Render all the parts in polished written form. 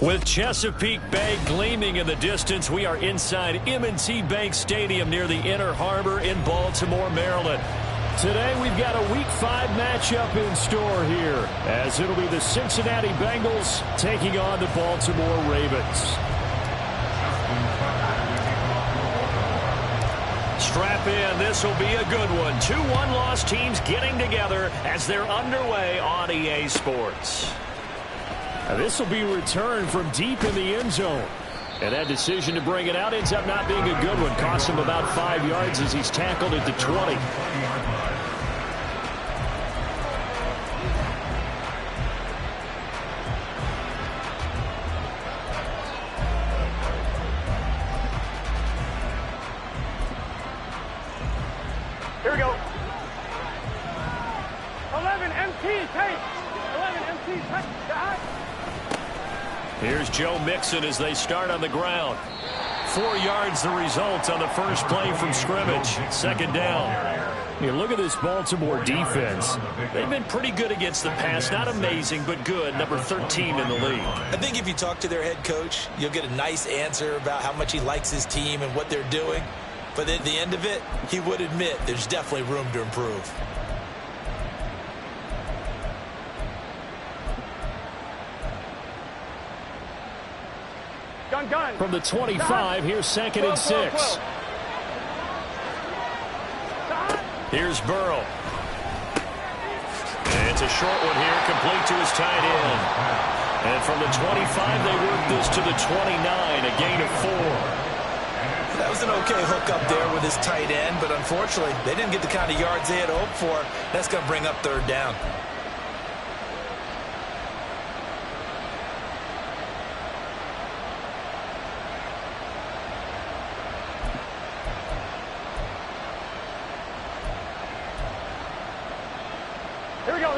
With Chesapeake Bay gleaming in the distance, we are inside M&T Bank Stadium near the Inner Harbor in Baltimore, Maryland. Today we've got a Week 5 matchup in store here, as it'll be the Cincinnati Bengals taking on the Baltimore Ravens. Strap in, this will be a good one. Two one-loss teams getting together as they're underway on EA Sports. This will be returned from deep in the end zone. And that decision to bring it out ends up not being a good one. Costs him about 5 yards as he's tackled at the 20. Here we go. 11 MT, take. 11 MT, take. Here's Joe Mixon as they start on the ground. 4 yards the result on the first play from scrimmage. Second down. You look at this Baltimore defense. They've been pretty good against the pass. Not amazing, but good. Number 13 in the league. I think if you talk to their head coach, you'll get a nice answer about how much he likes his team and what they're doing. But at the end of it, he would admit there's definitely room to improve. Gun. From the 25, here's 2nd and 6. Here's Burrow. And it's a short one here, complete to his tight end. And from the 25, they work this to the 29, a gain of 4. That was an okay hook up there with his tight end, but unfortunately, they didn't get the kind of yards they had hoped for. That's going to bring up third down.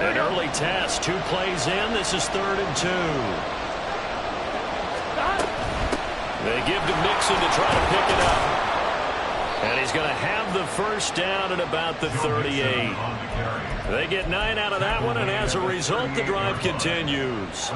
An early test, 2 plays in. This is 3rd and 2. They give to Mixon to try to pick it up. And he's going to have the first down at about the 38. They get 9 out of that one, and as a result, the drive continues.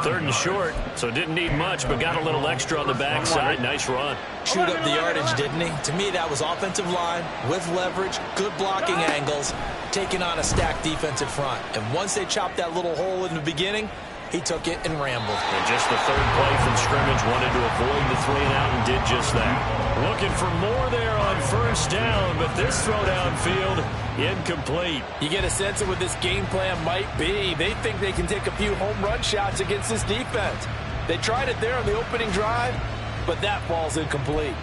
3rd and short, so didn't need much, but got a little extra on the backside. Nice run. Chewed up the yardage, didn't he? To me, that was offensive line with leverage, good blocking angles, taking on a stacked defensive front. And once they chopped that little hole in the beginning, he took it and rambled. And just the 3rd play from scrimmage, wanted to avoid the 3-and-out and did just that. Looking for more there on first down, but this throw downfield, incomplete. You get a sense of what this game plan might be. They think they can take a few home run shots against this defense. They tried it there on the opening drive, but that ball's incomplete.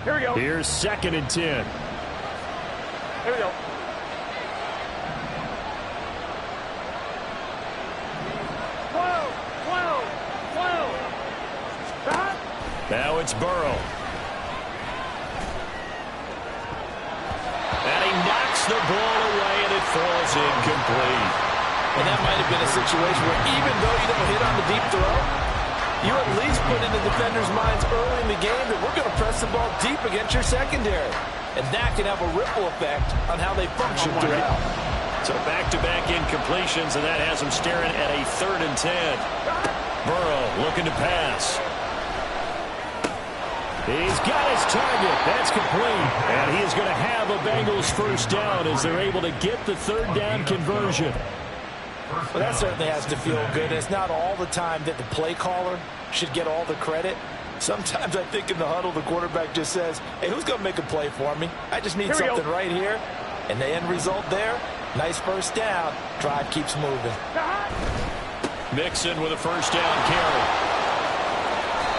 Here we go. Here's 2nd and 10. Here we go. Now it's Burrow. And he knocks the ball away, and it falls incomplete. And that might have been a situation where even though you don't hit on the deep throw, you at least put in the defenders' minds early in the game that we're going to press the ball deep against your secondary. And that can have a ripple effect on how they function throughout. So back-to-back incompletions, and that has him staring at a 3rd and 10. Burrow looking to pass. He's got his target. That's complete. And he is going to have a Bengals first down as they're able to get the 3rd down conversion. Well, that certainly has to feel good. It's not all the time that the play caller should get all the credit. Sometimes I think in the huddle, the quarterback just says, hey, who's going to make a play for me? I just need something right here. And the end result there, nice first down. Drive keeps moving. Mixon with a first down carry.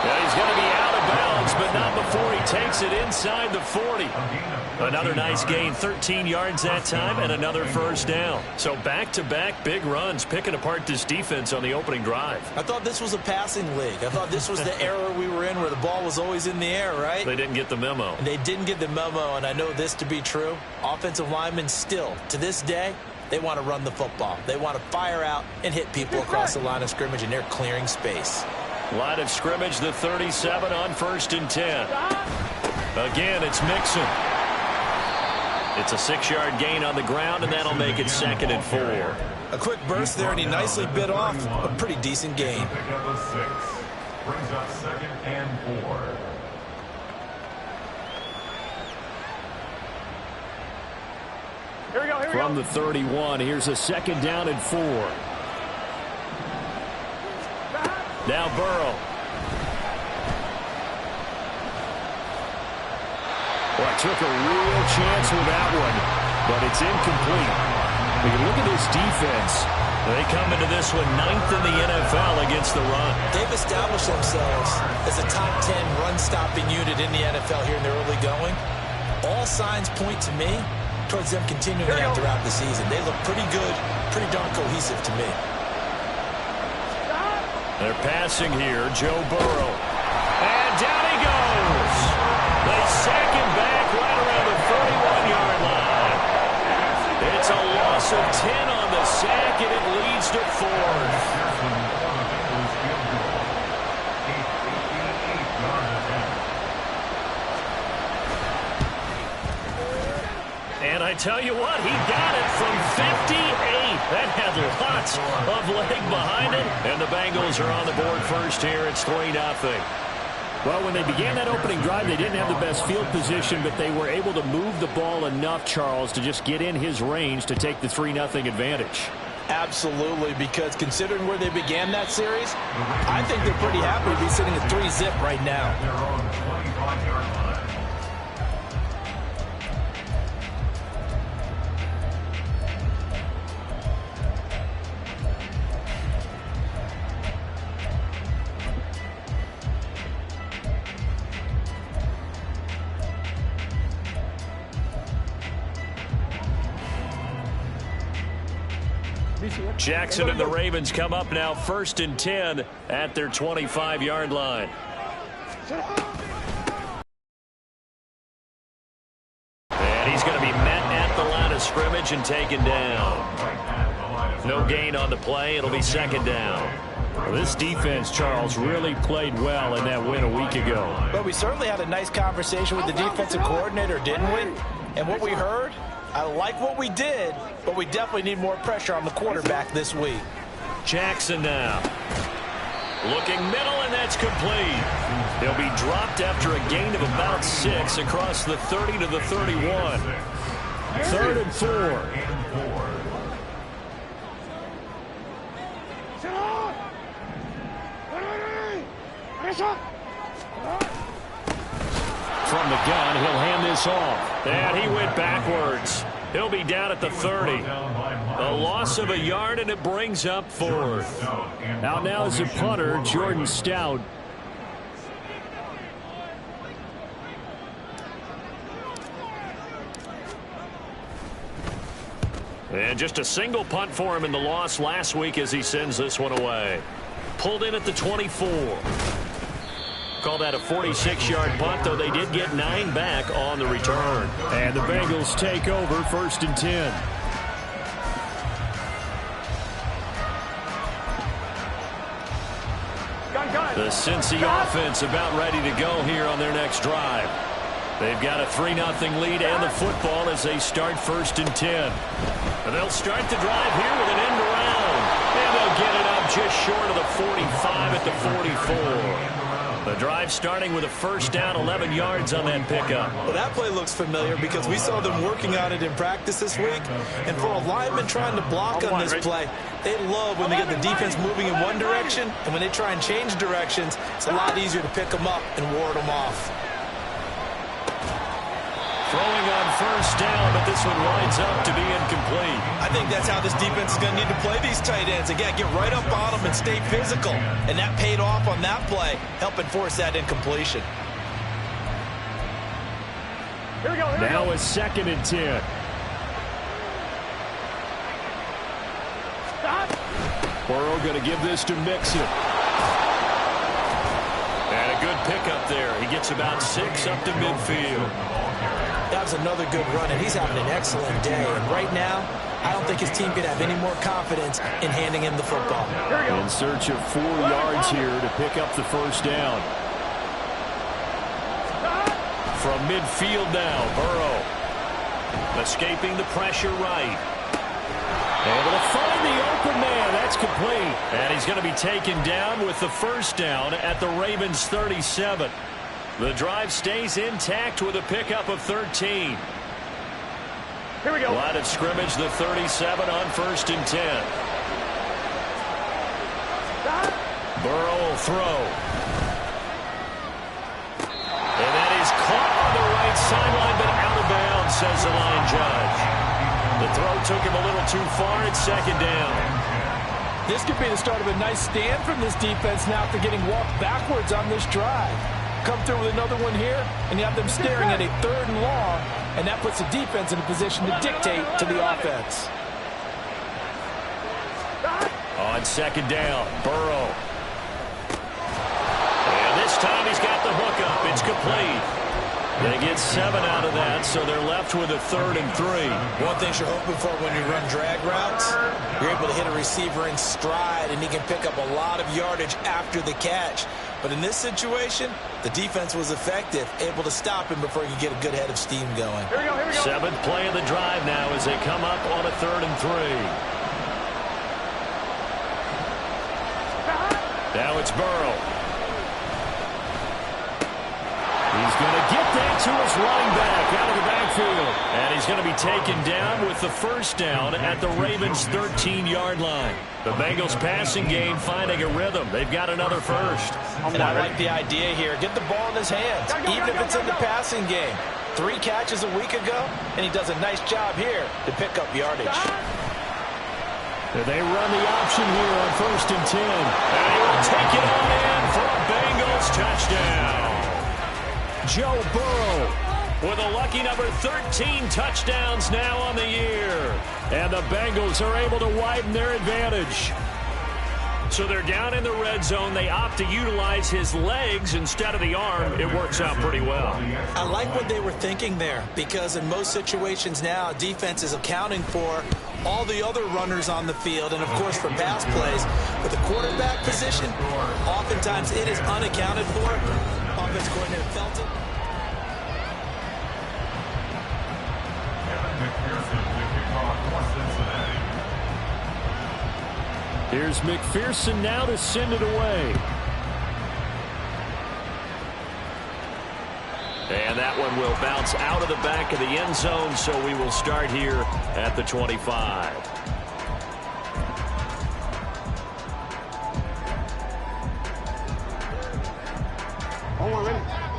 Yeah, he's going to be out of bounds, but not before he takes it inside the 40. Another nice gain, 13 yards that time, and another first down. So back-to-back big runs, picking apart this defense on the opening drive. I thought this was a passing league. I thought this was the era we were in where the ball was always in the air, right? They didn't get the memo. And they didn't get the memo, and I know this to be true. Offensive linemen still, to this day, they want to run the football. They want to fire out and hit people across the line of scrimmage, and they're clearing space. Line of scrimmage, the 37 on 1st and 10. Again, it's Mixon. It's a 6-yard gain on the ground, and that'll make it 2nd and 4. A quick burst there, and he nicely bit off a pretty decent gain. Brings up 2nd and 4. Here we go, here we From go. the 31, here's a 2nd down and 4. Now Burrow. Well, took a real chance with that one, but it's incomplete. But you look at this defense. They come into this one 9th in the NFL against the run. They've established themselves as a top 10 run-stopping unit in the NFL here in their early going. All signs point to me towards them continuing that throughout the season. They look pretty good, pretty darn cohesive to me. They're passing here, Joe Burrow. And down he goes. They sack him back right around the 41-yard line. It's a loss of 10 on the sack, and it leads to 4th. And I tell you what, he got it from 58. That had lots of leg behind it. And the Bengals are on the board first here. It's 3-0. Well, when they began that opening drive, they didn't have the best field position, but they were able to move the ball enough, Charles, to just get in his range to take the 3-0 advantage. Absolutely, because considering where they began that series, I think they're pretty happy to be sitting at 3-zip right now. They're on the 25-yard line. Jackson and the Ravens come up now 1st and 10 at their 25-yard line. And he's going to be met at the line of scrimmage and taken down. No gain on the play. It'll be 2nd down. Well, this defense, Charles, really played well in that win a week ago. But we certainly had a nice conversation with the defensive coordinator, didn't we? And what we heard, I like what we did, but we definitely need more pressure on the quarterback this week. Jackson now. Looking middle, and that's complete. He'll be dropped after a gain of about 6 across the 30 to the 31. 3rd and 4. From the gun, he'll hand this off. And he went backwards. He'll be down at the 30. A loss of a yard, and it brings up 4th. Out now is a punter, Jordan Stout. And just a single punt for him in the loss last week as he sends this one away. Pulled in at the 24. Call that a 46-yard punt, though they did get 9 back on the return. And the Bengals take over 1st and 10. The Cincy offense about ready to go here on their next drive. They've got a 3-0 lead and the football as they start 1st and 10. And they'll start the drive here with an end around. And they'll get it up just short of the 45 at the 44. The drive starting with a 1st down, 11 yards on that pickup. Well, that play looks familiar because we saw them working on it in practice this week. And for a lineman trying to block on this play, they love when they get the defense moving in one direction. And when they try and change directions, it's a lot easier to pick them up and ward them off. Throwing on 1st down, but this one winds up to be incomplete. I think that's how this defense is going to need to play these tight ends. Again, get right up on them and stay physical. And that paid off on that play, helping force that incompletion. Here we go, here we Now go. a 2nd and 10. Stop. Burrow going to give this to Mixon. And a good pickup there. He gets about 6 up to midfield. That was another good run, and he's having an excellent day. And right now, I don't think his team can have any more confidence in handing him the football. In search of 4 yards here to pick up the 1st down. from midfield now. Burrow escaping the pressure right. Able to find the open man. That's complete. And he's going to be taken down with the first down at the Ravens 37. The drive stays intact with a pickup of 13. Here we go. Line of scrimmage, the 37 on 1st and 10. Burrow will throw. And that is caught on the right sideline, but out of bounds, says the line judge. The throw took him a little too far. It's 2nd down. This could be the start of a nice stand from this defense now after getting walked backwards on this drive. Come through with another one here, and you have them staring at a 3rd and long, and that puts the defense in a position to dictate to the offense. On 2nd down, Burrow. And this time he's got the hook up. It's complete. They get 7 out of that, so they're left with a 3rd and 3. One thing you're hoping for when you run drag routes, you're able to hit a receiver in stride, and he can pick up a lot of yardage after the catch. But in this situation, the defense was effective, able to stop him before he could get a good head of steam going. Here we go, here we go. 7th play of the drive now as they come up on a 3rd and 3. Now it's Burrow. He's going to get that to his running back out of the backfield. And he's going to be taken down with the first down at the Ravens' 13-yard line. The Bengals passing game finding a rhythm. They've got another first. And I like the idea here. Get the ball in his hands, even if it's in the passing game. 3 catches a week ago, and he does a nice job here to pick up yardage. They run the option here on 1st and 10. And he will take it on in for a Bengals touchdown. Joe Burrow with a lucky number 13 touchdowns now on the year. And the Bengals are able to widen their advantage. So they're down in the red zone. They opt to utilize his legs instead of the arm. It works out pretty well. I like what they were thinking there, because in most situations now, defense is accounting for all the other runners on the field, and of course for pass plays. But the quarterback position, oftentimes it is unaccounted for. Offense coordinator Felton. Here's McPherson now to send it away. And that one will bounce out of the back of the end zone, so we will start here at the 25.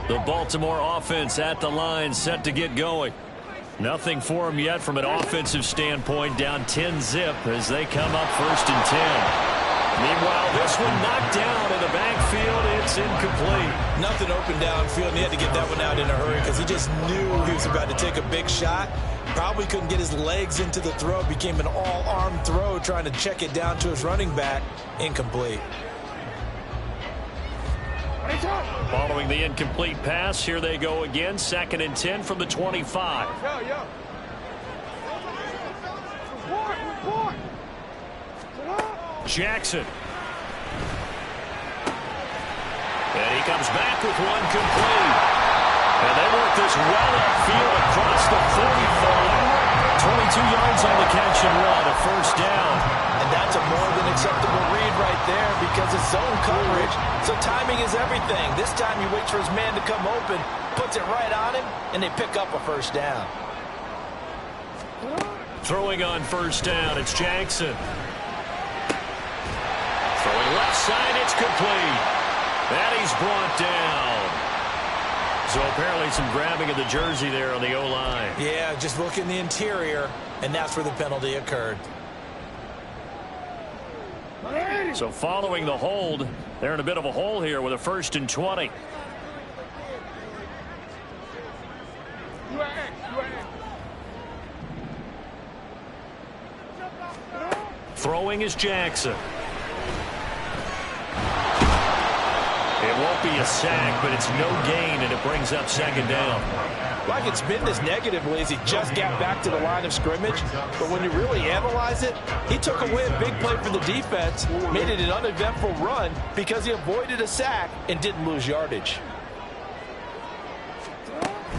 The Baltimore offense at the line, set to get going. Nothing for them yet from an offensive standpoint, down 10-zip as they come up 1st and 10. Meanwhile, this one knocked down in the backfield. It's incomplete. Nothing open downfield, and he had to get that one out in a hurry because he just knew he was about to take a big shot. Probably couldn't get his legs into the throw. It became an all-arm throw trying to check it down to his running back. Incomplete. Following the incomplete pass, here they go again. 2nd and 10 from the 25. Jackson. And he comes back with one complete. And they work this well upfield across the 45. 22 yards on the catch and run, a first down. And that's a more than acceptable read right there because it's zone coverage. So timing is everything. This time he waits for his man to come open, puts it right on him, and they pick up a first down. Throwing on first down, it's Jackson. Throwing left side, it's complete. And he's brought down. So apparently some grabbing of the jersey there on the O-line. Yeah, just look in the interior, and that's where the penalty occurred. So following the hold, they're in a bit of a hole here with a 1st and 20. Throwing is Jackson. It won't be a sack, but it's no gain, and it brings up 2nd down. Like it's been this negatively as he just got back to the line of scrimmage. But when you really analyze it, he took away a big play for the defense, made it an uneventful run because he avoided a sack and didn't lose yardage.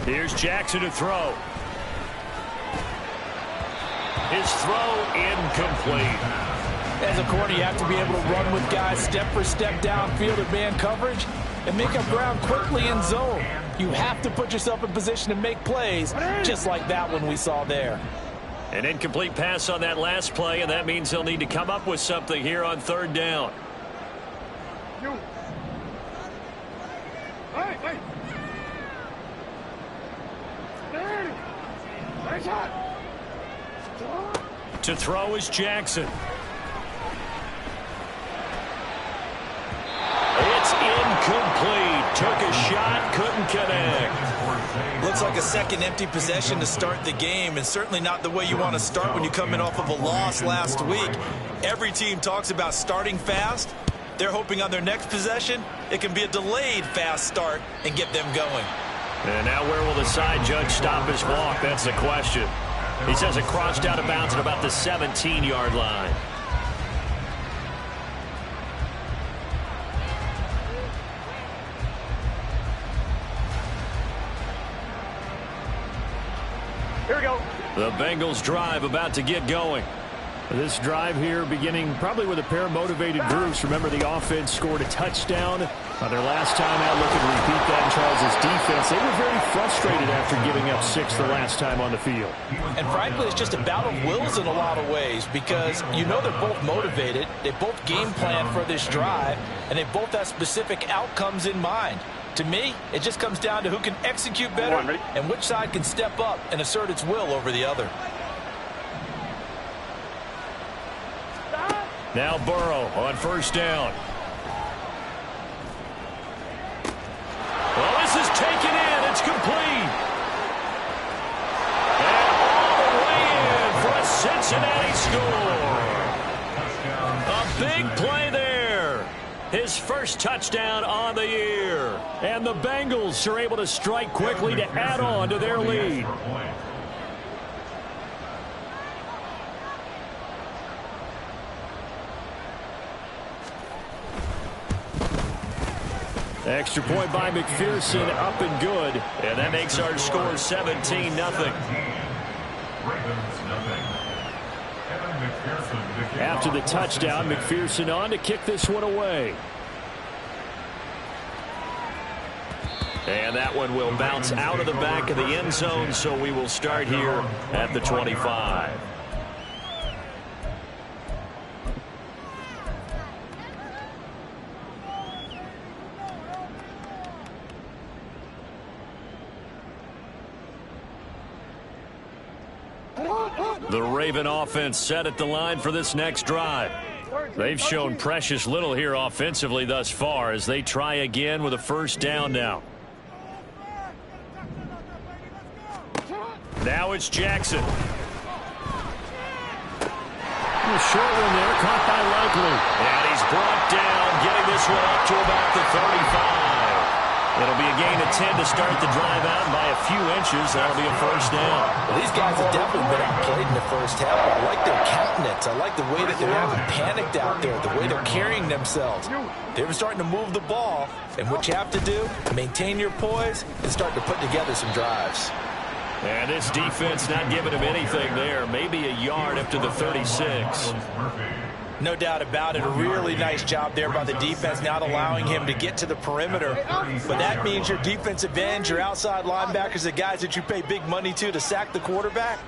Here's Jackson to throw. His throw incomplete. As a corner, you have to be able to run with guys step for step downfield in man coverage and make up ground quickly in zone. You have to put yourself in position to make plays, just like that one we saw there. An incomplete pass on that last play, and that means they'll need to come up with something here on third down. To throw is Jackson. It's incomplete. Took a shot, couldn't connect. Looks like a second empty possession to start the game, and certainly not the way you want to start when you come in off of a loss last week. Every team talks about starting fast. They're hoping on their next possession it can be a delayed fast start and get them going. And now where will the side judge stop his walk? That's the question. He says it crossed out of bounds at about the 17-yard line. Here we go. The Bengals drive about to get going. This drive here beginning probably with a pair of motivated groups. Remember, the offense scored a touchdown on their last time out. Looking to repeat that in Charles' defense. They were very frustrated after giving up 6 the last time on the field. And frankly, it's just a battle of wills in a lot of ways because you know they're both motivated. They both game plan for this drive, and they both have specific outcomes in mind. To me, it just comes down to who can execute better and which side can step up and assert its will over the other. Now Burrow on first down. Well, this is taken in. It's complete. And all the way in for a Cincinnati score. A big play there. His first touchdown on the year. And the Bengals are able to strike quickly to add on to their lead. Extra point by McPherson, up and good. And that makes our score 17-0. After the touchdown, McPherson on to kick this one away. And that one will bounce out of the back of the end zone, so we will start here at the 25. The Raven offense set at the line for this next drive. They've shown precious little here offensively thus far as they try again with a first down now. Now it's Jackson. A short one there, caught by Likely. And he's brought down, getting this one up to about the 35. It'll be a gain of 10 to start the drive out by a few inches. That'll be a first down. Well, these guys have definitely been outplayed in the first half. I like their countenance. I like the way that they haven't panicked out there, the way they're carrying themselves. They're starting to move the ball, and what you have to do, maintain your poise and start to put together some drives. And this defense not giving him anything there. Maybe a yard up to the 36. No doubt about it. A really nice job there by the defense, not allowing him to get to the perimeter. But that means your defensive ends, your outside linebackers, the guys that you pay big money to sack the quarterback,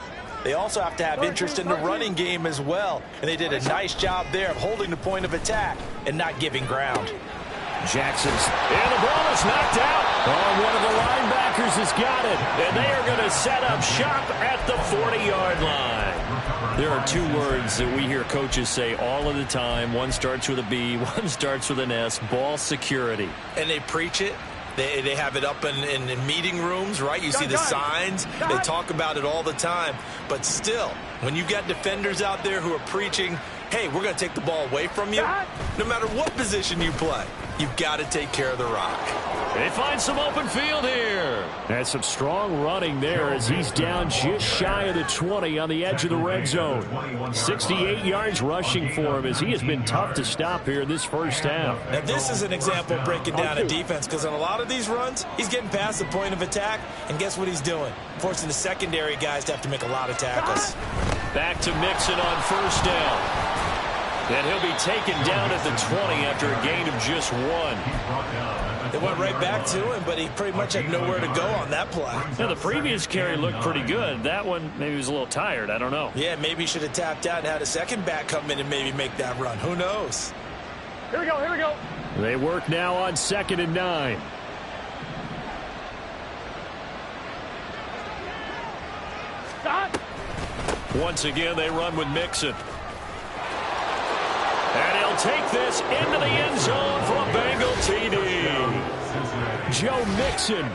they also have to have interest in the running game as well. And they did a nice job there of holding the point of attack and not giving ground. Jackson's, and the ball is knocked out. Oh, one of the linebackers has got it. And they are going to set up shop at the 40-yard line. There are two words that we hear coaches say all of the time. One starts with a B, one starts with an S, ball security. And they preach it. They have it up in meeting rooms, right? You see the signs. They talk about it all the time. But still, when you've got defenders out there who are preaching, hey, we're going to take the ball away from you, no matter what position you play, you've got to take care of the rock. They find some open field here. That's some strong running there as he's down just shy of the 20 on the edge of the red zone. 68 yards rushing for him as he has been tough to stop here this first half. Now, this is an example of breaking down a defense because on a lot of these runs, he's getting past the point of attack, and guess what he's doing? Forcing the secondary guys to have to make a lot of tackles. Back to Mixon on first down. And he'll be taken down at the 20 after a gain of just 1. They went right back to him, but he pretty much had nowhere to go on that play. Now, the previous carry looked pretty good. That one, maybe he was a little tired. I don't know. Yeah, maybe he should have tapped out and had a second back come in and maybe make that run. Who knows? Here we go, here we go. They work now on 2nd and 9. Stop. Once again, they run with Mixon. And he'll take this into the end zone for a Bengal TD. Joe Mixon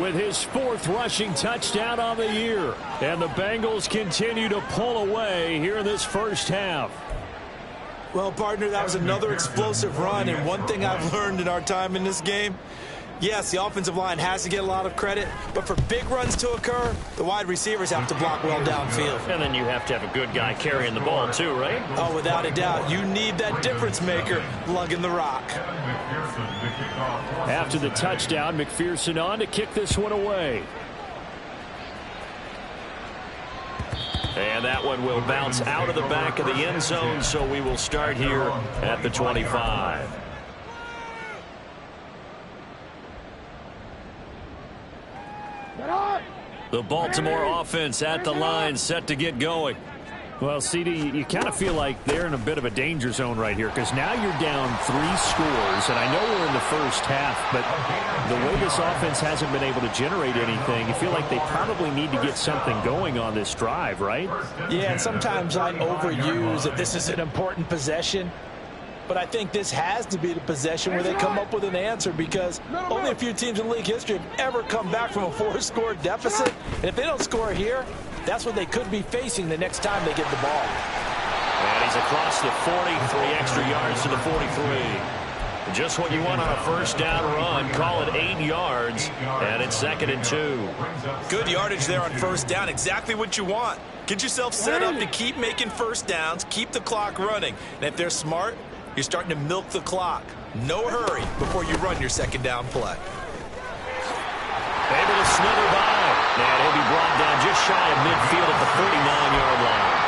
with his 4th rushing touchdown on the year. And the Bengals continue to pull away here in this first half. Well, partner, that was another explosive run. And one thing I've learned in our time in this game, yes, the offensive line has to get a lot of credit, but for big runs to occur, the wide receivers have to block well downfield. And then you have to have a good guy carrying the ball too, right? Oh, without a doubt. You need that difference maker lugging the rock. After the touchdown, McPherson on to kick this one away. And that one will bounce out of the back of the end zone, so we will start here at the 25. The Baltimore offense at the line, set to get going. Well, CD, you kind of feel like they're in a bit of a danger zone right here because now you're down 3 scores, and I know we're in the first half, but the way this offense hasn't been able to generate anything, you feel like they probably need to get something going on this drive, right? Yeah, and sometimes I overuse that this is an important possession. But I think this has to be the possession where they come up with an answer because only a few teams in league history have ever come back from a 4-score deficit. And if they don't score here, that's what they could be facing the next time they get the ball. And he's across the 40, 3 extra yards to the 43. Just what you want on a first down run. Call it 8 yards, and it's 2nd and 2. Good yardage there on first down. Exactly what you want. Get yourself set up to keep making first downs, keep the clock running. And if they're smart, you're starting to milk the clock. No hurry before you run your second down play. Able to slither by. And he'll be brought down just shy of midfield at the 49-yard line.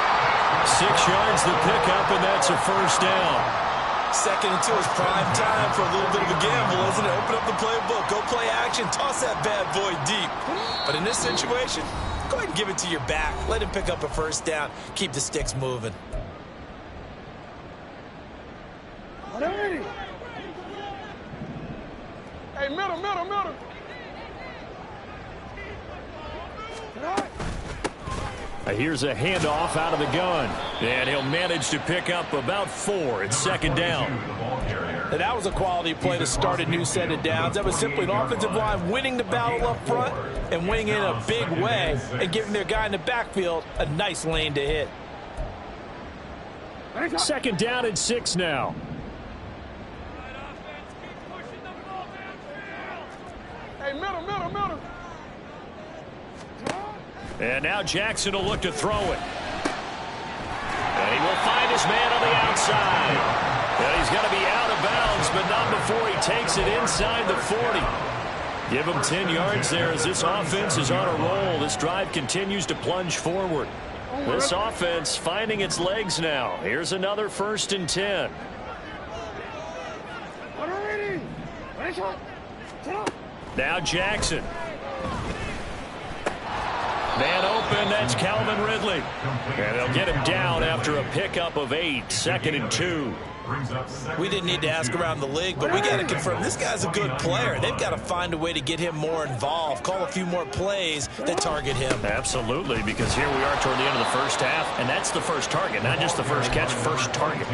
6 yards the pickup, and that's a first down. 2nd and 2 is prime time for a little bit of a gamble, isn't it? Open up the playbook, go play action, toss that bad boy deep. But in this situation, go ahead and give it to your back. Let him pick up a first down. Keep the sticks moving. Hey, middle. Here's a handoff out of the gun. And he'll manage to pick up about 4. It's 2nd down. And that was a quality play to start a new set of downs. That was simply an offensive line winning the battle up front and winning in a big way and giving their guy in the backfield a nice lane to hit. 2nd down and 6 now. Hey, middle. And now Jackson will look to throw it. And he will find his man on the outside. And he's going to be out of bounds, but not before he takes it inside the 40. Give him 10 yards there as this offense is on a roll. This drive continues to plunge forward. This offense finding its legs now. Here's another 1st and 10. Now Jackson. Man open, that's Calvin Ridley. And they'll get him down after a pickup of 8, 2nd and 2. We didn't need to ask around the league, but we got to confirm this guy's a good player. They've got to find a way to get him more involved, call a few more plays that target him. Absolutely, because here we are toward the end of the first half, and that's the first target, not just the first catch, first target.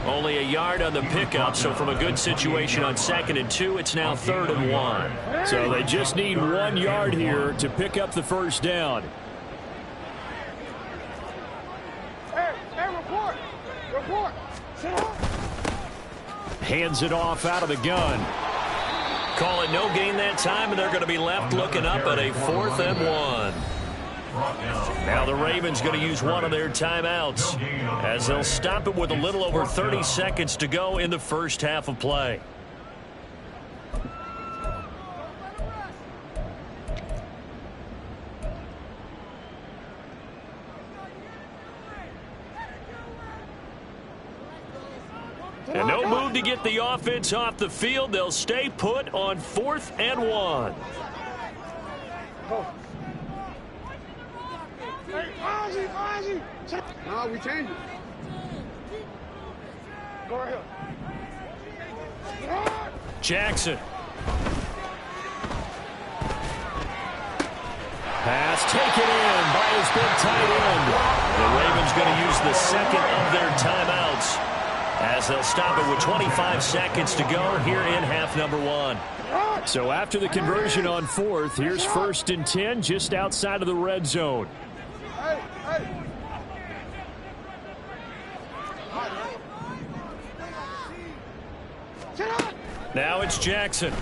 Only a yard on the pickup, so from a good situation on 2nd and 2, it's now 3rd and 1. So they just need 1 yard here to pick up the first down. Hey, report. Sit up. Hands it off out of the gun. Call it no gain that time, and they're going to be left looking up at a 4th and 1. Now the Ravens going to use one of their timeouts as they'll stop it with a little over 30 seconds to go in the first half of play. And no move to get the offense off the field. They'll stay put on 4th and 1. No, we change it. Go right here. Jackson. Pass taken in by his big tight end. The Ravens going to use the second of their timeouts as they'll stop it with 25 seconds to go here in half number 1. So after the conversion on 4th, here's 1st and 10 just outside of the red zone. Now it's Jackson.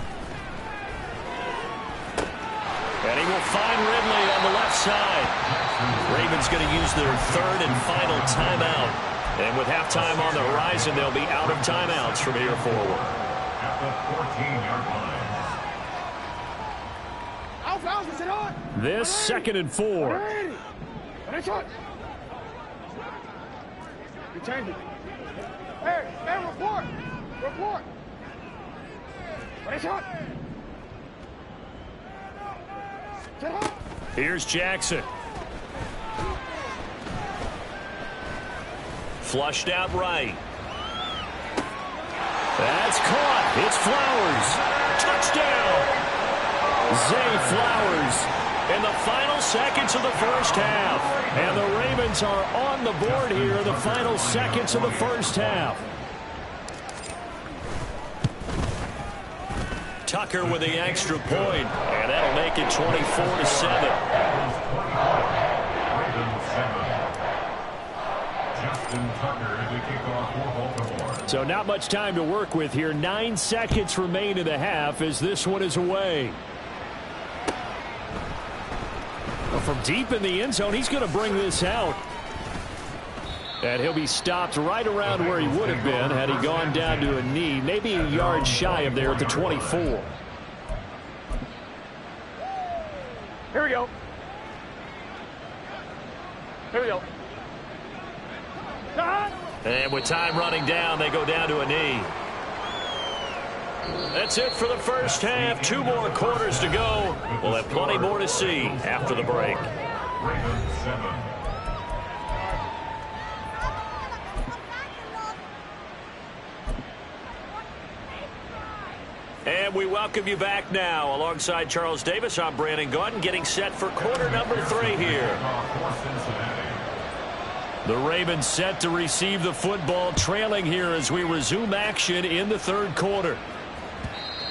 And he will find Ridley on the left side. Ravens going to use their 3rd and final timeout. And with halftime on the horizon, they'll be out of timeouts from here forward. At the 14-yard line. This 2nd and 4. We change it. Hey, report. Report. Here's Jackson. Flushed out right. That's caught. It's Flowers. Touchdown. Zay Flowers in the final seconds of the first half. And the Ravens are on the board here in the final seconds of the first half. Tucker with the extra point, and that'll make it 24-7. So not much time to work with here. 9 seconds remain in the half as this one is away. Well, from deep in the end zone, he's going to bring this out. And he'll be stopped right around where he would have been had he gone down to a knee, maybe a yard shy of there at the 24. Here we go. Here we go. And with time running down, they go down to a knee. That's it for the first half. 2 more quarters to go. We'll have plenty more to see after the break. Ravens 7. And we welcome you back now. Alongside Charles Davis, I'm Brandon Gaudin, getting set for quarter number 3 here. The Ravens set to receive the football, trailing here as we resume action in the 3rd quarter.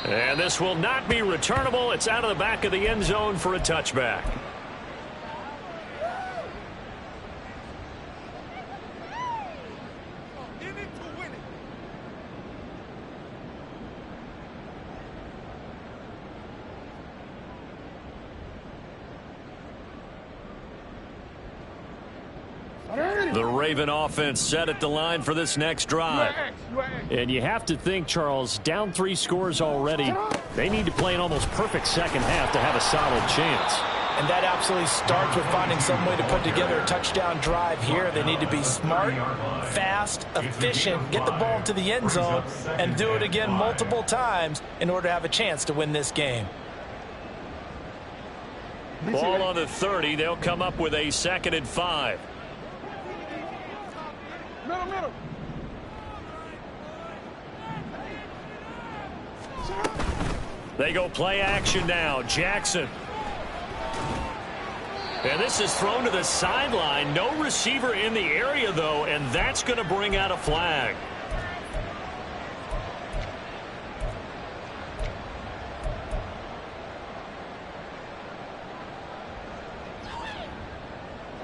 And this will not be returnable. It's out of the back of the end zone for a touchback. The Raven offense set at the line for this next drive. And you have to think, Charles, down 3 scores already. They need to play an almost perfect second half to have a solid chance. And that absolutely starts with finding some way to put together a touchdown drive here. They need to be smart, fast, efficient, get the ball to the end zone, and do it again multiple times in order to have a chance to win this game. Ball on the 30. They'll come up with a 2nd and 5. Middle. They go play action now. Jackson. And this is thrown to the sideline. No receiver in the area, though, and that's going to bring out a flag.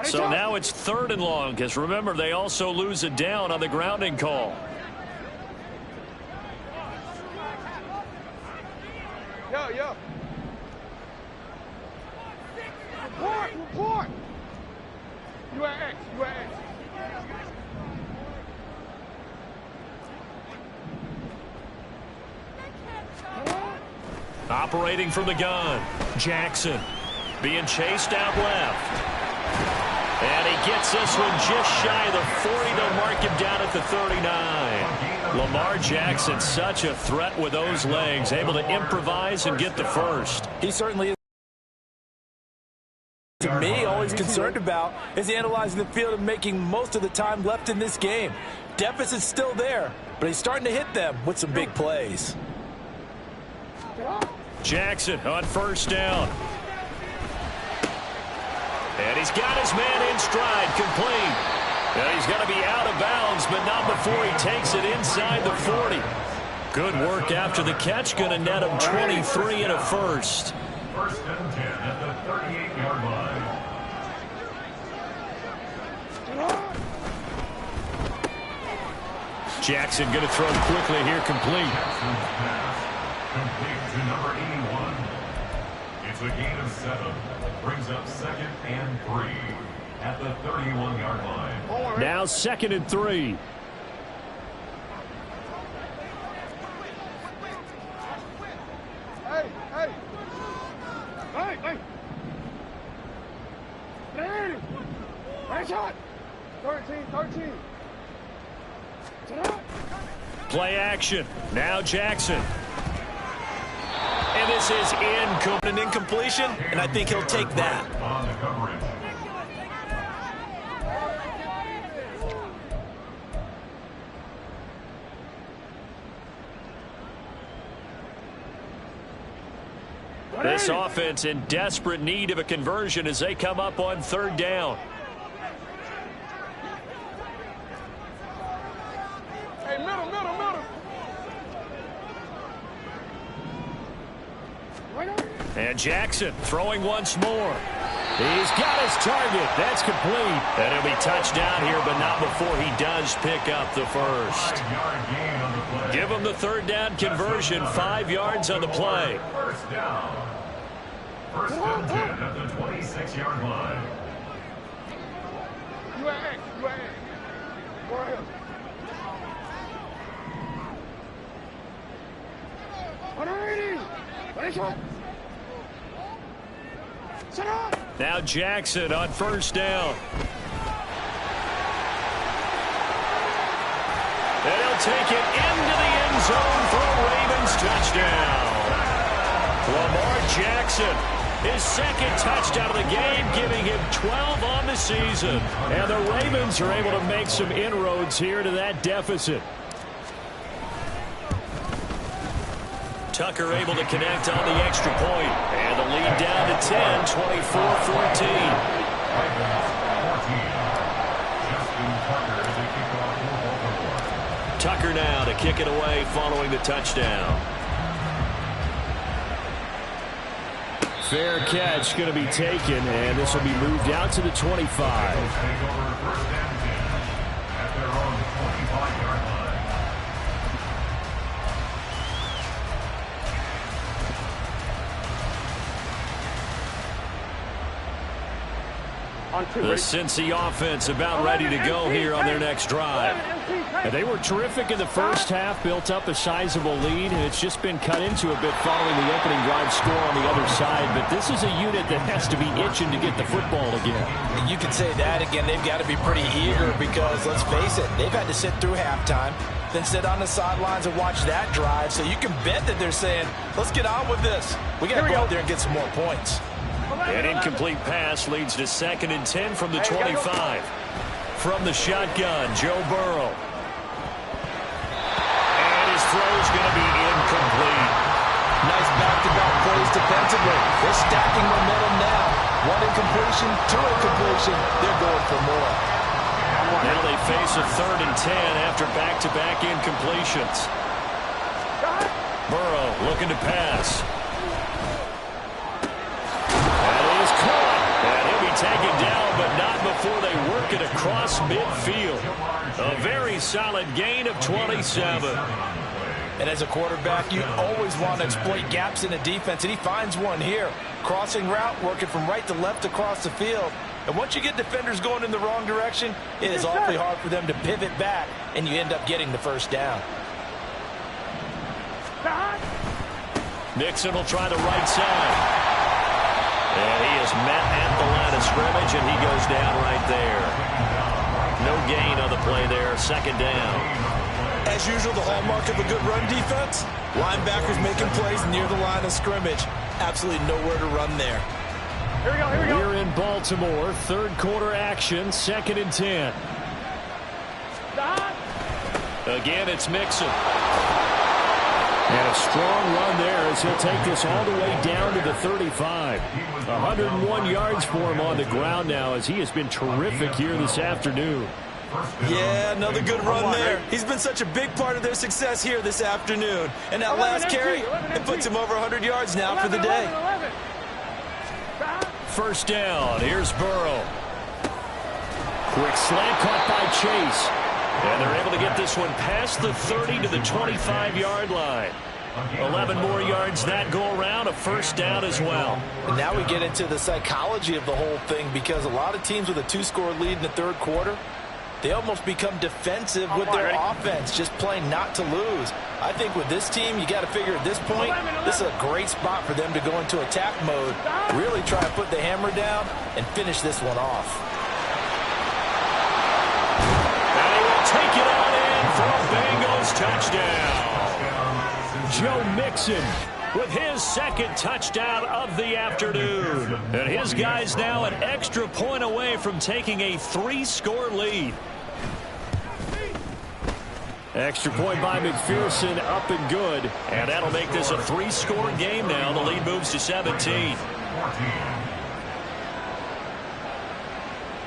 So now it's 3rd and long, because remember, they also lose it down on the grounding call. Court. You at X. You at X. Operating from the gun, Jackson being chased out left. And he gets this one just shy of the 40. They'll mark him down at the 39. Lamar Jackson, such a threat with those legs, able to improvise and get the first. He certainly is. To me, all he's concerned about is analyzing the field and making most of the time left in this game. Deficit's still there, but he's starting to hit them with some big plays. Jackson on first down. And he's got his man in stride, complete. And he's going to be out of bounds, but not before he takes it inside the 40. Good work after the catch, going to net him 23 and a first. First and 10 at the 38-yard line. Jackson going to throw quickly here, complete. Jackson's pass, complete to number 81. It's a gain of 7. Brings up 2nd and 3 at the 31-yard line. Now 2nd and 3. Hey, hey. Hey, hey. Hey. Right shot. 13. Play action. Now Jackson. And this is An incompletion, and I think he'll take that. On the coverage. This offense in desperate need of a conversion as they come up on 3rd down. Hey, middle. And Jackson throwing once more. He's got his target. That's complete. And it'll be touchdown here, but not before he does pick up the first. 5-yard gain on the play. Give him the 3rd down conversion, 5 yards on the play. First down. First and 10 at the 26-yard line. You at X. Go ahead. 180. Right shot. Set up. Now Jackson on first down. And he'll take it into the end zone for a Ravens touchdown. Lamar Jackson, his 2nd touchdown of the game, giving him 12 on the season. And the Ravens are able to make some inroads here to that deficit. Tucker able to connect on the extra point. And the lead down to 10, 24-14. Tucker now to kick it away following the touchdown. Fair catch going to be taken, and this will be moved out to the 25. The Cincy offense about ready to go here on their next drive. And they were terrific in the first half, built up a sizable lead, and it's just been cut into a bit following the opening drive score on the other side. But this is a unit that has to be itching to get the football again. You can say that again. They've got to be pretty eager because, let's face it, they've had to sit through halftime, then sit on the sidelines and watch that drive. So you can bet that they're saying, let's get on with this. We got to go out there and get some more points. An incomplete pass leads to 2nd and 10 from the 25. From the shotgun, Joe Burrow. And his throw's going to be incomplete. Nice back-to-back plays defensively. They're stacking momentum now. 1 incompletion, 2 incompletion. They're going for more. Now they face a 3rd and 10 after back-to-back incompletions. Burrow looking to pass. Taken down, but not before they work it across midfield. A very solid gain of 27. And as a quarterback, you always want to exploit gaps in the defense, and he finds one here. Crossing route, working from right to left across the field. And once you get defenders going in the wrong direction, it is awfully hard for them to pivot back, and you end up getting the first down. Nixon will try the right side. And he is met at the line of scrimmage, and he goes down right there. No gain on the play there. Second down. As usual, the hallmark of a good run defense, linebackers making plays near the line of scrimmage. Absolutely nowhere to run there. Here we go, here we go. We're in Baltimore. Third quarter action, 2nd and 10. Stop. Again, it's Mixon. And a strong run there as he'll take this all the way down to the 35. 101 yards for him on the ground now as he has been terrific here this afternoon. Yeah, another good run there. He's been such a big part of their success here this afternoon. And that last carry, it puts him over 100 yards now for the day. First down. Here's Burrow. Quick slant caught by Chase. And they're able to get this one past the 30 to the 25-yard line. 11 more yards that go around, a first down as well. And now we get into the psychology of the whole thing, because a lot of teams with a 2-score lead in the third quarter, they almost become defensive with their offense, just playing not to lose. I think with this team, you got to figure at this point, this is a great spot for them to go into attack mode, really try to put the hammer down and finish this one off. Take it on in for a Bengals touchdown. Joe Mixon with his second touchdown of the afternoon. And his guys now an extra point away from taking a 3-score lead. Extra point by McPherson, up and good. And that'll make this a 3-score game now. The lead moves to 17.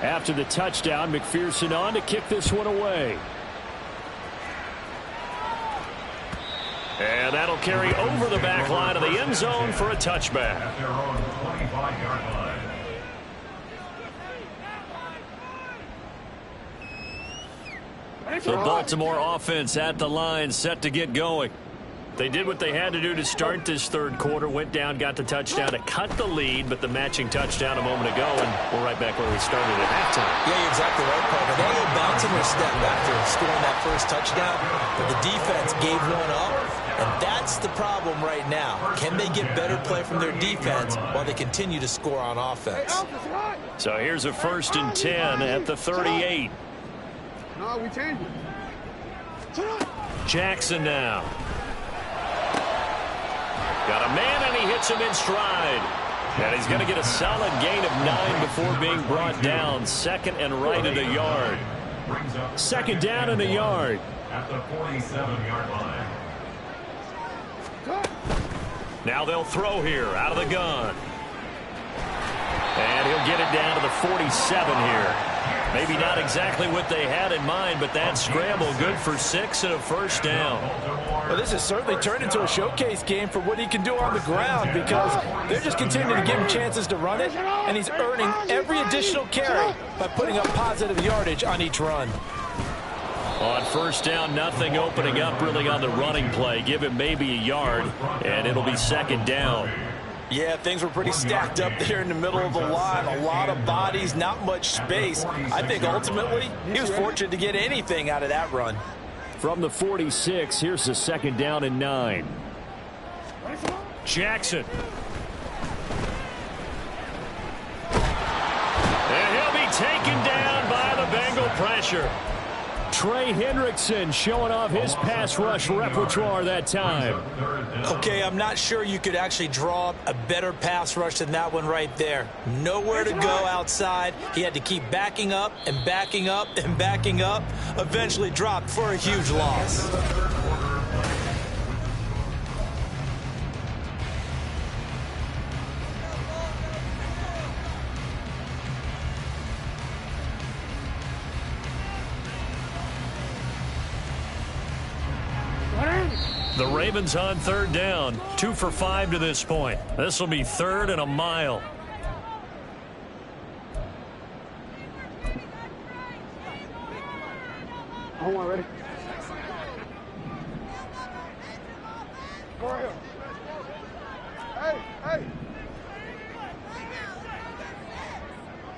After the touchdown, McPherson on to kick this one away. And that'll carry over the back line of the end zone for a touchback. At their own 25-yard line. The Baltimore offense at the line, set to get going. They did what they had to do to start this third quarter, went down, got the touchdown to cut the lead, but the matching touchdown a moment ago, and we're right back where we started at halftime. Yeah, you're exactly right, partner. They were bouncing their step after scoring that first touchdown, but the defense gave one up, and that's the problem right now. Can they get better play from their defense while they continue to score on offense? So here's a 1st and 10 at the 38. No, we changed it. Jackson now. Got a man, and he hits him in stride. And he's going to get a solid gain of 9 before being brought down. 2nd and right at a yard. 2nd down and a yard. At the 47-yard line. Now they'll throw here out of the gun. And he'll get it down to the 47 here. Maybe not exactly what they had in mind, but that scramble good for 6 and a first down. Well, this has certainly turned into a showcase game for what he can do on the ground, because they're just continuing to give him chances to run it, and he's earning every additional carry by putting up positive yardage on each run. On first down, nothing opening up really on the running play. Give him maybe a yard, and it'll be 2nd down. Yeah, things were pretty stacked up there in the middle of the line. A lot of bodies, not much space. I think ultimately he was fortunate to get anything out of that run. From the 46, here's the 2nd down and 9. Jackson. And he'll be taken down by the Bengal pressure. Trey Hendrickson showing off his pass rush repertoire that time. Okay, I'm not sure you could actually draw up a better pass rush than that one right there. Nowhere to go outside. He had to keep backing up and backing up and backing up. Eventually dropped for a huge loss. The Ravens on 3rd down. 2 for 5 to this point. This will be 3rd and a mile. Hold on, ready? Go right here. Hey, hey.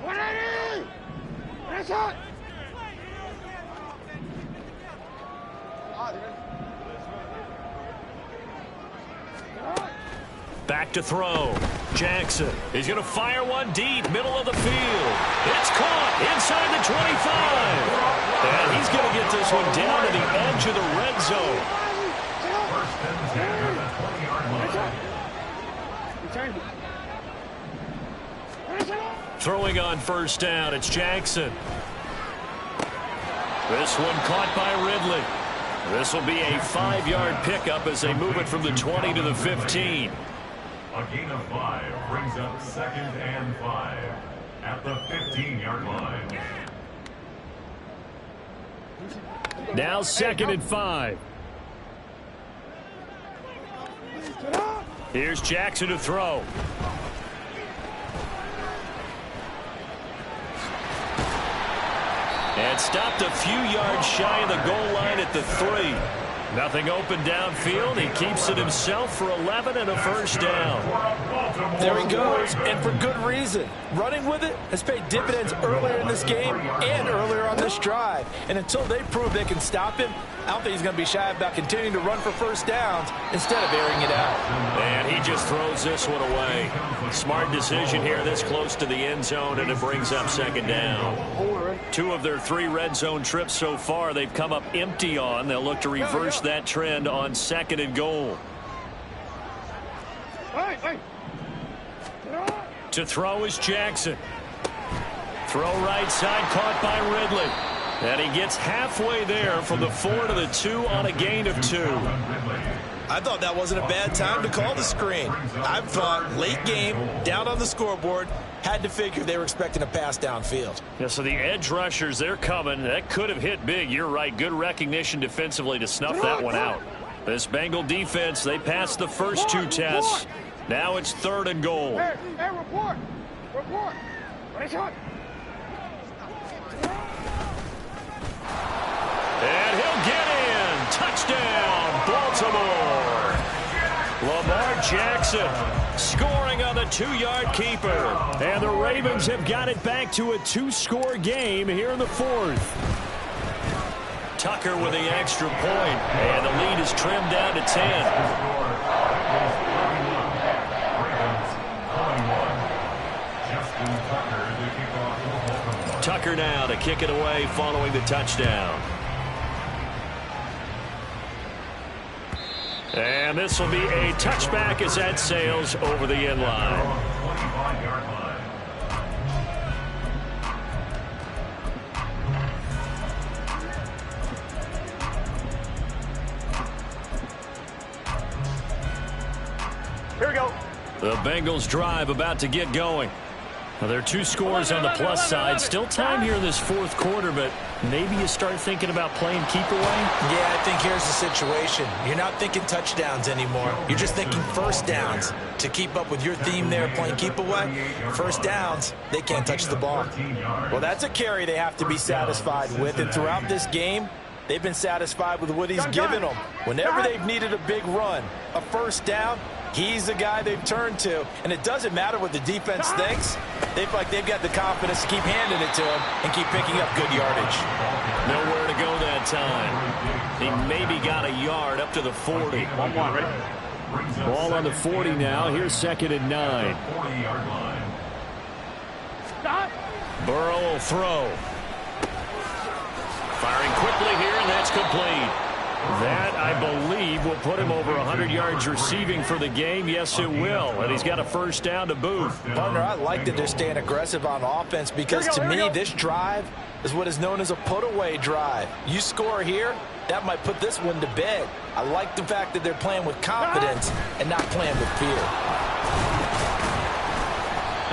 180! Nice shot! Back to throw. Jackson. He's going to fire one deep, middle of the field. It's caught inside the 25. And he's going to get this one down to the edge of the red zone. First and 10 at the 20-yard line. Throwing on first down, it's Jackson. This one caught by Ridley. This will be a 5-yard pickup as they move it from the 20 to the 15. A gain of 5 brings up 2nd and 5 at the 15-yard line. Now 2nd and 5. Here's Jackson to throw. And stopped a few yards shy of the goal line at the 3. Nothing open downfield. He keeps it himself for 11 and a first down. There he goes, and for good reason. Running with it has paid dividends earlier in this game and earlier on this drive. And until they prove they can stop him, I don't think he's going to be shy about continuing to run for first downs instead of airing it out. And he just throws this one away. Smart decision here this close to the end zone, and it brings up 2nd down. 2 of their 3 red zone trips so far they've come up empty on. They'll look to reverse that trend on 2nd and goal. To throw is Jackson. Throw right side, caught by Ridley. And he gets halfway there from the 4 to the 2 on a gain of 2. I thought that wasn't a bad time to call the screen. I thought late game, down on the scoreboard, had to figure they were expecting a pass downfield. Yeah, so the edge rushers, they're coming. That could have hit big. You're right. Good recognition defensively to snuff that one out. This Bengal defense, they passed the first 2 tests. Now it's 3rd and goal. Hey, report. Report. Nice shot. And he'll get in. Touchdown, Baltimore. Lamar Jackson scoring on the 2-yard keeper. And the Ravens have got it back to a 2-score game here in the 4th. Tucker with the extra point. And the lead is trimmed down to 10. Tucker now to kick it away following the touchdown. And this will be a touchback as that sails over the end line. Here we go. The Bengals drive about to get going. Well, there are 2 scores on the plus side. Still time here in this 4th quarter, but maybe you start thinking about playing keep away? Yeah, I think here's the situation. You're not thinking touchdowns anymore. You're just thinking first downs. To keep up with your theme there, playing keep away, first downs, they can't touch the ball. Well, that's a carry they have to be satisfied with, and throughout this game, they've been satisfied with what he's given them. Whenever they've needed a big run, a first down, he's the guy they've turned to. And it doesn't matter what the defense thinks. They feel like they've got the confidence to keep handing it to him and keep picking up good yardage. Nowhere to go that time. He maybe got a yard up to the 40. 1-1, ready? Ball on the 40 now. Here's 2nd and 9. Stop. Burrow will throw. Firing quickly here, and that's complete. That, I believe, will put him over 100 yards receiving for the game. Yes, it will. And he's got a first down to boot. Partner, I like that they're staying aggressive on offense because, to me, this drive is what is known as a put-away drive. You score here, that might put this one to bed. I like the fact that they're playing with confidence and not playing with fear.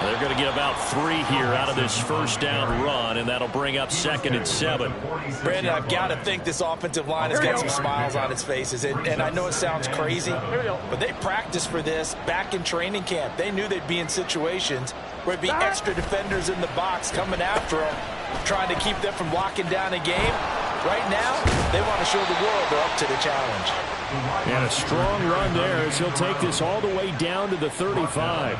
They're going to get about 3 here out of this first down run, and that'll bring up 2nd and 7. Brandon, I've got to think this offensive line has got some smiles on its faces. And I know it sounds crazy, but they practiced for this back in training camp. They knew they'd be in situations where it'd be extra defenders in the box coming after them, trying to keep them from locking down a game. Right now, they want to show the world they're up to the challenge. And a strong run there as he'll take this all the way down to the 35.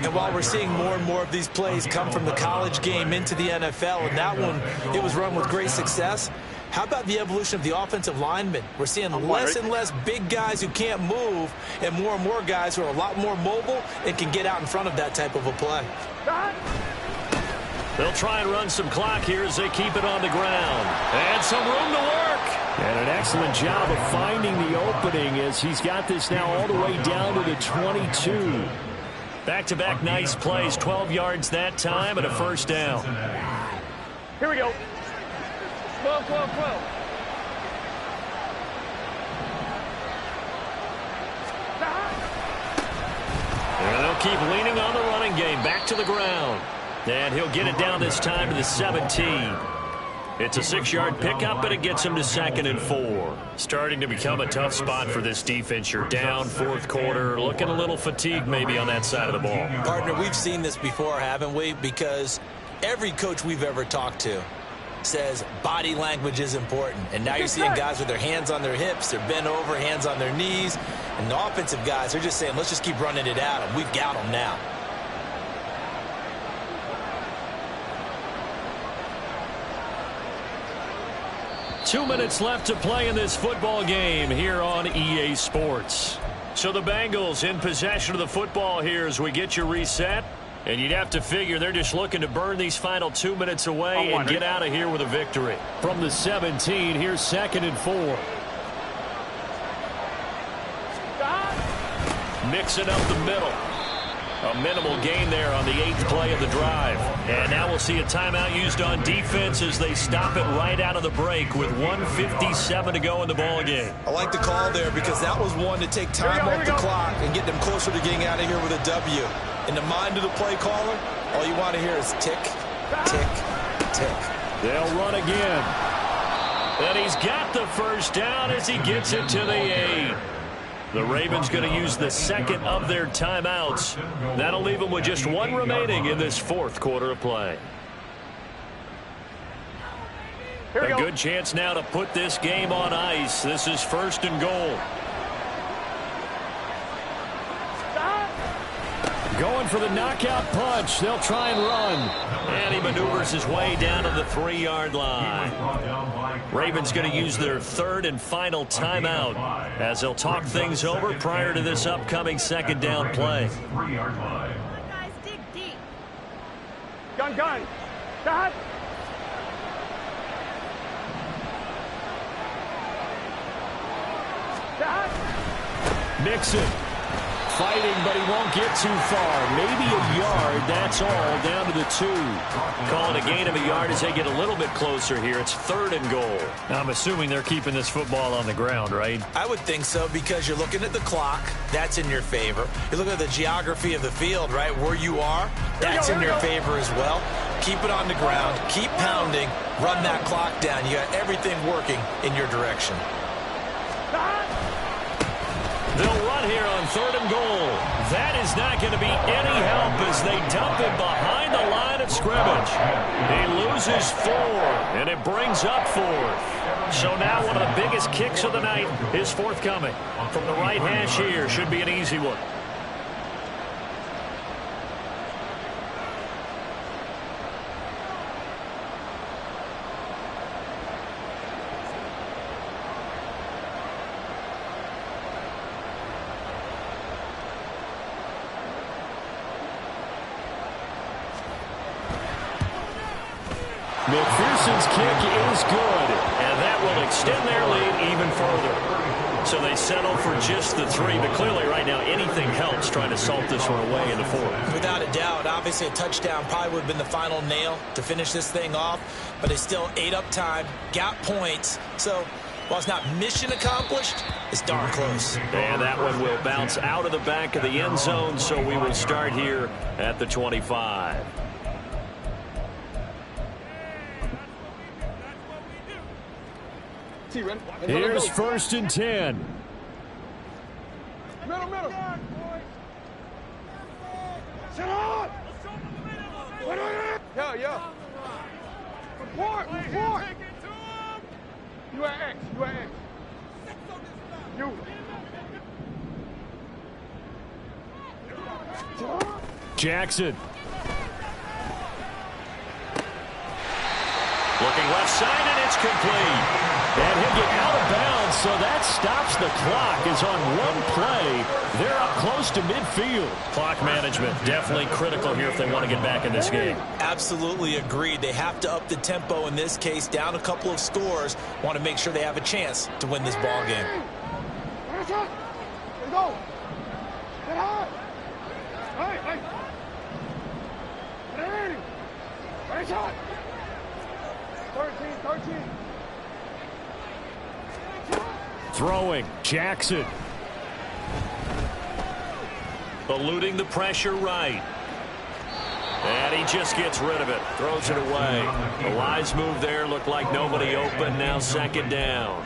And while we're seeing more and more of these plays come from the college game into the NFL, and that one, it was run with great success, how about the evolution of the offensive linemen? We're seeing less and less big guys who can't move and more guys who are a lot more mobile and can get out in front of that type of a play. They'll try and run some clock here as they keep it on the ground. And some room to work. And an excellent job of finding the opening as he's got this now all the way down to the 22. Back-to-back nice plays, 12 yards that time and a first down. Here we go. 12, 12, 12. And they'll keep leaning on the running game. Back to the ground. And he'll get it down this time to the 17. It's a 6-yard pickup, and it gets him to 2nd and 4. Starting to become a tough spot for this defense. You're down fourth quarter, looking a little fatigued maybe on that side of the ball. Partner, we've seen this before, haven't we? Because every coach we've ever talked to says body language is important. And now you're seeing guys with their hands on their hips, they're bent over, hands on their knees. And the offensive guys, they're just saying, let's just keep running it at them. We've got them now. Two minutes left to play in this football game here on EA Sports. So the Bengals in possession of the football here as we get you reset. And you'd have to figure they're just looking to burn these final 2 minutes away and get out of here with a victory. From the 17, here's 2nd and 4. Mixing up the middle. A minimal gain there on the 8th play of the drive. And now we'll see a timeout used on defense as they stop it right out of the break with 1:57 to go in the ball game. I like the call there because that was one to take time off the clock and get them closer to getting out of here with a W. In the mind of the play caller, all you want to hear is tick, tick, tick. They'll run again. And he's got the first down as he gets it to the 8. The Ravens going to use the 2nd of their timeouts. That'll leave them with just one remaining in this fourth quarter of play. A good chance now to put this game on ice. This is 1st and goal. Going for the knockout punch. They'll try and run. And he maneuvers his way down to the 3-yard line. Ravens going to use their 3rd and final timeout as they'll talk things over prior to this upcoming 2nd down play. Guys, dig deep. Gun. Dad. Mixon. Fighting, but he won't get too far. Maybe a yard, that's all, down to the 2. Calling a gain of a yard as they get a little bit closer here. It's 3rd and goal. Now, I'm assuming they're keeping this football on the ground, right? I would think so because you're looking at the clock. That's in your favor. You're looking at the geography of the field, right? Where you are, that's in your favor as well. Keep it on the ground. Keep pounding. Run that clock down. You got everything working in your direction. They'll run here on 3rd and goal. That is not going to be any help as they dump it behind the line of scrimmage. He loses 4, and it brings up 4th. So now one of the biggest kicks of the night is forthcoming. From the right hash here, should be an easy one. McPherson's kick is good, and that will extend their lead even further. So they settle for just the 3, but clearly right now anything helps trying to salt this one away in the 4th. Without a doubt, obviously a touchdown probably would have been the final nail to finish this thing off, but they still ate up time, got points. So while it's not mission accomplished, it's darn close. And that one will bounce out of the back of the end zone, so we will start here at the 25. Here's 1st and 10. Middle. Sit on! Yeah. Report! You at X. Jackson. Looking left side, and it's complete. And he'll get out of bounds, so that stops the clock. Is on one play. They're up close to midfield. Clock management, definitely critical here if they want to get back in this game. Absolutely agreed. They have to up the tempo in this case, down a couple of scores. Want to make sure they have a chance to win this ball game. Go. Get high. Hey. Ready. Right shot. 13. Throwing, Jackson. Eluding the pressure right. And he just gets rid of it. Throws it away. A wise move there. Looked like nobody open. Now second down.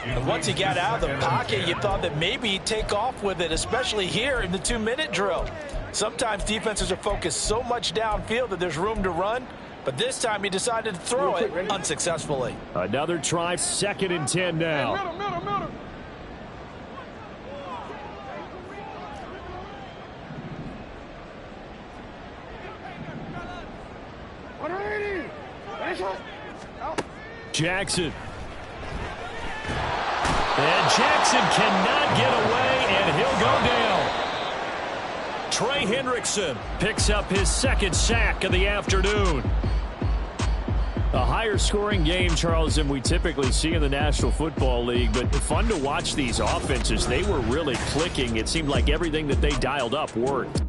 And once he got out of the pocket, you thought that maybe he'd take off with it, especially here in the 2-minute drill. Sometimes defenses are focused so much downfield that there's room to run. But this time he decided to throw it unsuccessfully. Another try, 2nd and 10 now. Middle. Jackson. And Jackson cannot get away, and he'll go down. Trey Hendrickson picks up his 2nd sack of the afternoon. A higher scoring game, Charles, than we typically see in the National Football League, but fun to watch these offenses. They were really clicking. It seemed like everything that they dialed up worked.